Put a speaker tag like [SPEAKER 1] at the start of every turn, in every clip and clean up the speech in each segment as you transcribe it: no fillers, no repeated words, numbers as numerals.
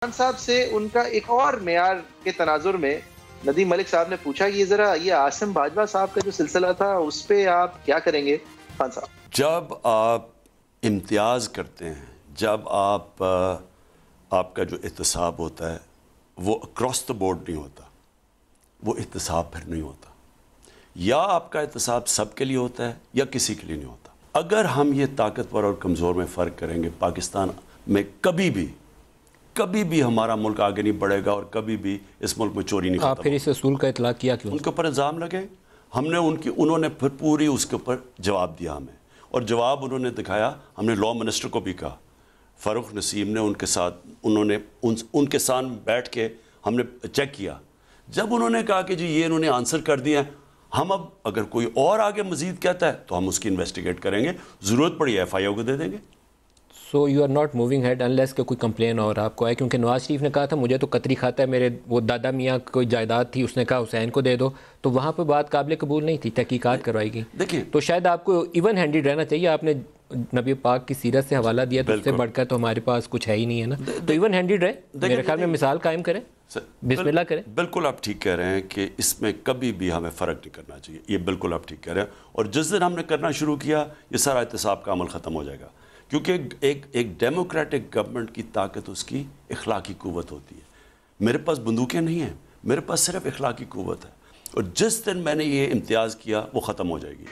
[SPEAKER 1] खान साहब से उनका एक और मेयार के तनाजुर में नदीम मलिक साहब ने पूछा कि जरा ये आसिम बाजवा साहब का जो सिलसिला था उस पे आप क्या करेंगे खान साहब?
[SPEAKER 2] जब आप इम्तियाज़ करते हैं, जब आपका जो एहतसाब होता है वो अक्रॉस द बोर्ड नहीं होता, वो एहतसाब फिर नहीं होता। या आपका एहतसाब सबके लिए होता है या किसी के लिए नहीं होता। अगर हम ये ताकतवर और कमज़ोर में फ़र्क करेंगे, पाकिस्तान में कभी भी हमारा मुल्क आगे नहीं बढ़ेगा और कभी भी इस मुल्क में चोरी नहीं।
[SPEAKER 3] आप फिर इस असूल का इतलाक़ किया क्यों?
[SPEAKER 2] उनके ऊपर इल्ज़ाम लगे, उन्होंने फिर पूरी उसके ऊपर जवाब दिया हमें, और जवाब उन्होंने दिखाया। हमने लॉ मिनिस्टर को भी कहा, फ़ारूक नसीम ने उनके साथ उनके साथ बैठ के हमने चेक किया। जब उन्होंने कहा कि जी ये इन्होंने आंसर कर दिया है, हम अब अगर कोई और आगे मज़ीद कहता है तो हम उसकी इन्वेस्टिगेट करेंगे, ज़रूरत पड़ी FIR को दे देंगे।
[SPEAKER 3] So you are not moving head unless कि कोई कंप्लेन और आपको आए, क्योंकि नवाज शरीफ ने कहा था मुझे तो कतरी खाता है, मेरे वो दादा मियाँ कोई जायदाद थी, उसने कहा हुसैन को दे दो, तो वहाँ पे बात काबिल कबूल नहीं थी, तहकीकात करवाएगी।
[SPEAKER 2] देखिए,
[SPEAKER 3] तो शायद आपको इवन हैंडेड रहना चाहिए। आपने नबी पाक की सीरत से हवाला दिया, तो उससे बढ़कर तो हमारे पास कुछ है ही नहीं है ना। तो इवन हैंडेड रहे, मेरे ख्याल में मिसाल कायम करें, बिस्मिल्लाह करें।
[SPEAKER 2] बिल्कुल आप ठीक कह रहे हैं कि इसमें कभी भी हमें फ़र्क नहीं करना चाहिए, ये बिल्कुल आप ठीक कह रहे हैं। और जिस दिन हमने करना शुरू किया, ये सारा एहतसाब का अमल ख़त्म हो जाएगा, क्योंकि एक डेमोक्रेटिक गवर्नमेंट की ताकत उसकी इखलाकी क़ुव्वत होती है। मेरे पास बंदूकें नहीं हैं, मेरे पास सिर्फ इखलाकी क़ुव्वत है, और जिस दिन मैंने ये इम्तियाज़ किया वो ख़त्म हो जाएगी।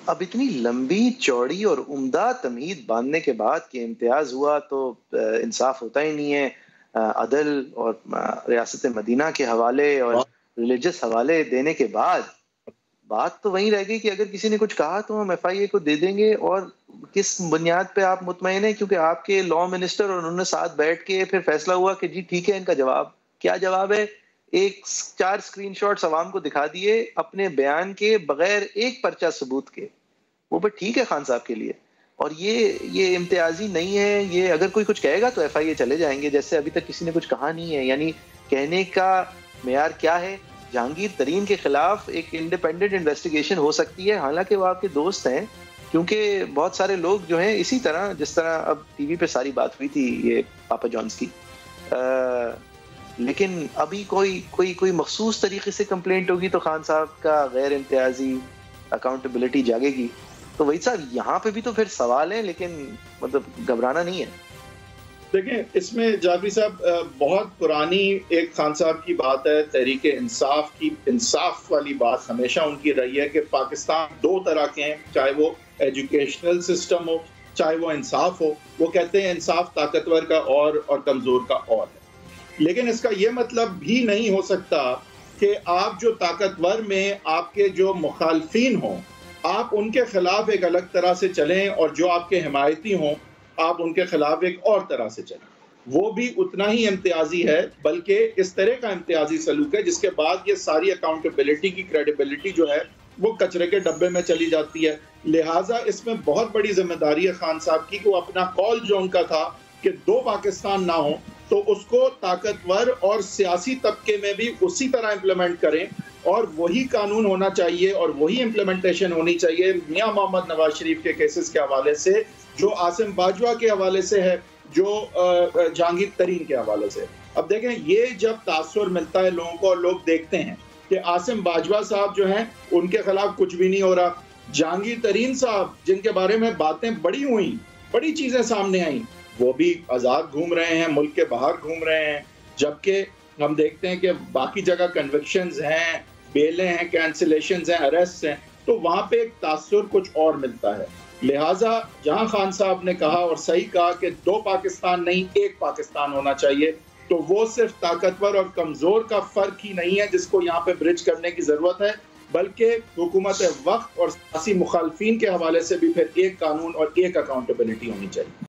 [SPEAKER 1] अब इतनी लंबी चौड़ी और उम्दा तमहीद बांधने के बाद कि इम्तियाज़ हुआ तो इंसाफ होता ही नहीं है। अदल और रियासत मदीना के हवाले और रिलीजियस हवाले देने के बाद बात तो वहीं रह गई कि अगर किसी ने कुछ कहा तो हम FIA को दे देंगे। और किस बुनियाद पे आप मुतमईन हैं? क्योंकि आपके लॉ मिनिस्टर और उन्होंने साथ बैठ के फिर फैसला हुआ कि जी ठीक है। इनका जवाब क्या जवाब है? 4 स्क्रीनशॉट्स अवाम को दिखा दिए अपने बयान के बगैर, एक पर्चा सबूत के। वो बट ठीक है खान साहब के लिए। और ये इम्तियाजी नहीं है। ये अगर कोई कुछ कहेगा तो FIA चले जाएंगे, जैसे अभी तक किसी ने कुछ कहा नहीं है। यानी कहने का मेयार क्या है? जहांगीर तरीन के खिलाफ एक इंडिपेंडेंट इन्वेस्टिगेशन हो सकती है, हालांकि वो आपके दोस्त हैं। क्योंकि बहुत सारे लोग जो हैं इसी तरह, जिस तरह अब TV पे सारी बात हुई थी ये पापा जॉन्स की, लेकिन अभी कोई मखसूस तरीके से कंप्लेंट होगी तो खान साहब का गैर इम्तियाजी अकाउंटेबिलिटी जागेगी। तो वही साहब यहाँ पे भी तो फिर सवाल है, लेकिन मतलब घबराना नहीं है।
[SPEAKER 4] देखिए, इसमें जाफरी साहब बहुत पुरानी एक खान साहब की बात है, तहरीक इंसाफ की, इंसाफ वाली बात हमेशा उनकी रही है कि पाकिस्तान 2 तरह के हैं, चाहे वो एजुकेशनल सिस्टम हो, चाहे वो इंसाफ हो। वो कहते हैं इंसाफ ताकतवर का और कमज़ोर का और है। लेकिन इसका ये मतलब भी नहीं हो सकता कि आप जो ताकतवर में आपके जो मुखालफिन हों, आप उनके खिलाफ एक अलग तरह से चलें, और जो आपके हिमायती हों आप उनके खिलाफ एक और तरह से चलें। वो भी उतना ही इम्तियाजी है, बल्कि इस तरह का इम्तियाजी सलूक है जिसके बाद ये सारी अकाउंटेबिलिटी की क्रेडिबिलिटी जो है वो कचरे के डब्बे में चली जाती है। लिहाजा इसमें बहुत बड़ी जिम्मेदारी है खान साहब की कि वो अपना कॉल जो उनका था कि 2 पाकिस्तान ना हो, तो उसको ताकतवर और सियासी तबके में भी उसी तरह इम्प्लीमेंट करें, और वही कानून होना चाहिए और वही इम्प्लीमेंटेशन होनी चाहिए मियां मोहम्मद नवाज शरीफ के केसेस के हवाले से, जो आसिम बाजवा के हवाले से है, जो जहांगीर तरीन के हवाले से। अब देखें, ये जब तासुर मिलता है लोगों को और लोग देखते हैं कि आसिम बाजवा साहब जो हैं उनके खिलाफ कुछ भी नहीं हो रहा, जहांगीर तरीन साहब जिनके बारे में बातें बड़ी हुई, बड़ी चीजें सामने आई, वो भी आज़ाद घूम रहे हैं, मुल्क के बाहर घूम रहे हैं, जबकि हम देखते हैं कि बाकी जगह कन्विक्शंस हैं, बेलें हैं, कैंसिलेशंस हैं, अरेस्ट हैं, तो वहाँ पे एक तासुर कुछ और मिलता है। लिहाजा जहाँ खान साहब ने कहा और सही कहा कि 2 पाकिस्तान नहीं 1 पाकिस्तान होना चाहिए, तो वो सिर्फ ताकतवर और कमज़ोर का फ़र्क ही नहीं है जिसको यहाँ पे ब्रिज करने की ज़रूरत है, बल्कि हुकूमत वक्त और सियासी मुखालफिन के हवाले से भी फिर एक कानून और एक अकाउंटेबिलिटी होनी चाहिए।